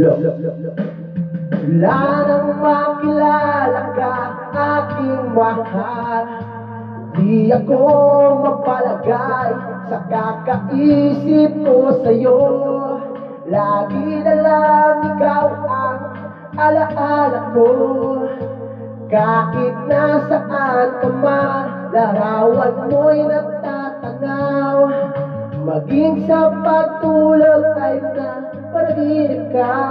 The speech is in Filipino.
Wala nang makilala ka, aking mahal. Di ako mapalagay sa kakaisip ko sa'yo. Lagi na lang ikaw ang alaala ko. Kahit nasaan ka man, larawan mo'y natatanaw. Maging sa pagtulog ay napanaginip ka.